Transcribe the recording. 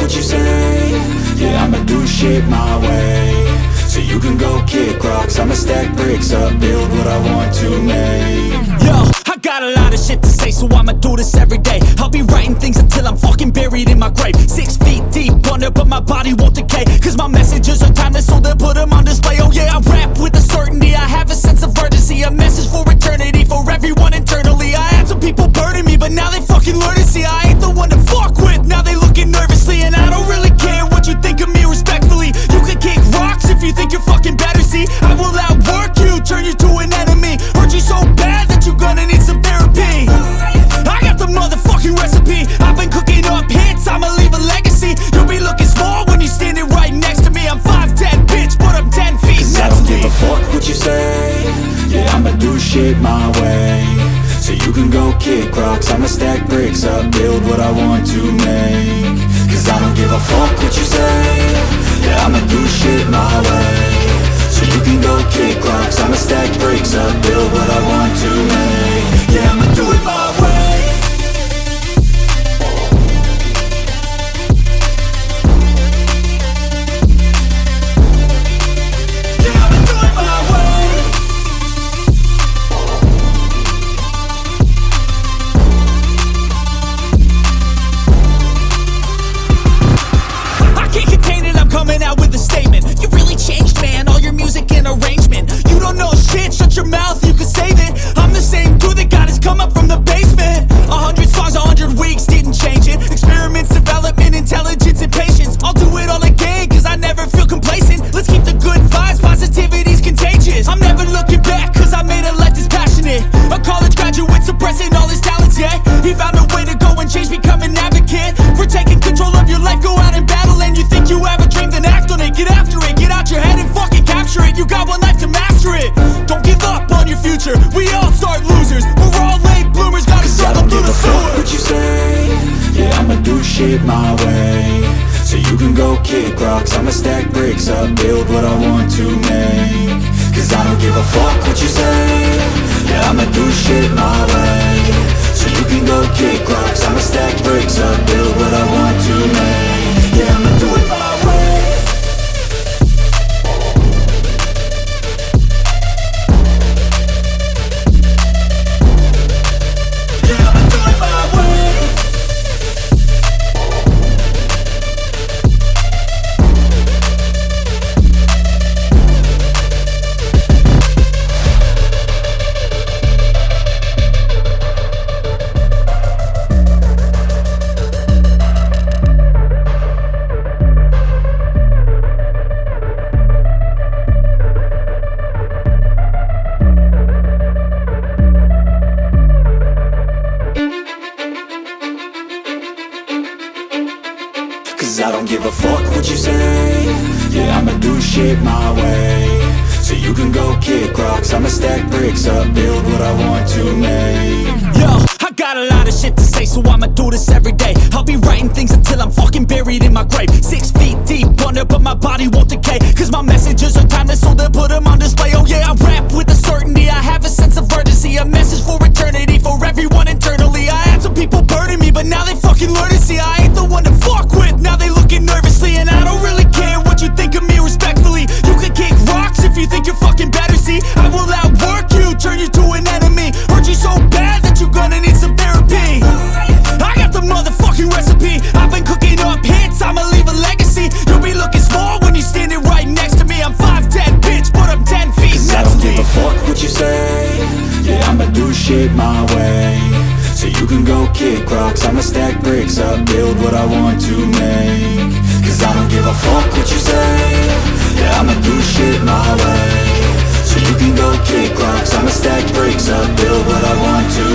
what you say. Yeah, I'ma do shit my way. So you can go kick rocks, I'ma stack bricks up, build what I want to make. Yo, I got a lot of shit to say, so I'ma do this every day. I'll be writing things until I'm fucking buried in my grave. 6 feet deep under, but my body won't decay, cause my messages are timeless, so they'll put them on display. Oh yeah, I rap with a certainty, I have a sense of urgency, a message for eternity, for everyone internally. I had some people burning me, but now they fucking learn to see I ain't the one to fuck with, now they looking nervously. And I don't really care what you think of me, respectfully. You can kick rocks if you think you're fucking better, see I will outwork you, turn you to an enemy, hurt you so bad that you're gonna need some therapy. I got the motherfucking recipe, I've been cooking up hits, I'ma leave a legacy. You'll be looking small when you're standing right next to me. I'm 5'10", bitch, but I'm 10 feet next to me. I don't give a fuck what you say. Yeah, I'ma do shit my way. So you can go kick rocks, I'ma stack bricks up, build what I want to make. Cause I don't give a fuck what you say. Yeah, I'ma do shit my way. So you can go kick rocks, I'ma stack bricks up, build what I want to make. Yeah, I'ma do it my way. Yeah, I'ma do it my way. I can't contain it, I'm coming out with a statement. You really changed, man, all your music and arrangement. You don't know shit, shut your mouth, you can save it. I'm the same dude that got his come up from the basement. 100 songs, 100 weeks, didn't change it. Experiments, development, intelligence, and patience. I'll do it all again, cause I never feel complacent. Let's keep the good vibes, positivity's contagious. I'm never looking back, cause I made a life that's passionate. A college graduate suppressing all his talents, yeah. He found a way to go and change, become an advocate for taking control of your life, go out and battle. And you think you have a dream, then act on it. Get after it, get out your head and fucking capture it. You got one life to master it. Don't give up on your future, we all start losers. We're all late bloomers, gotta struggle through the sewer. What you say? Yeah, I'ma do shit my way. So you can go kick rocks, I'ma stack bricks up, build what I want to make. Cause I don't give a fuck what you say. Yeah, I'ma do shit my way. So you can go kick rocks, I'ma stack bricks up, build what I want to make. Yeah, I'ma do it my way. Yeah, I'ma do it my way. Cause I don't give a fuck what you say. Yeah, I'ma do shit my way. So you can go kick rocks, I'ma stack bricks up, build what I want to make. Yo, I got a lot of shit to say, so I'ma do this every day. I'll be writing things until I'm fucking buried in my grave. 6 feet deep under, but my body won't decay, cause my messages are timeless, so they'll put them on display. Oh yeah, I rap with a certainty, I have a sense of urgency, a message for eternity, for everyone internally. I had some people burning me, but now they fucking learn to see I ain't the one to fuck with, now they looking nervously. And I don't really care what you think of me, respectfully. You can kick rocks if you think you're fucking better, see I will outwork you, turn you to an enemy, hurt you so bad that you're gonna need some therapy. I got the motherfucking recipe, I've been cooking up hits, I'ma leave a legacy. You'll be looking small when you're standing right next to me. I'm 5'10", bitch, but I'm 10 feet Cause next to me. I don't give a fuck what you say. Yeah, I'ma do shit my way. So you can go kick rocks, I'ma stack bricks up, build what I want to make. Cause I don't give a fuck what you say. Yeah, I'ma do shit my way. So you can go kick rocks, I'ma stack bricks up, build what I want to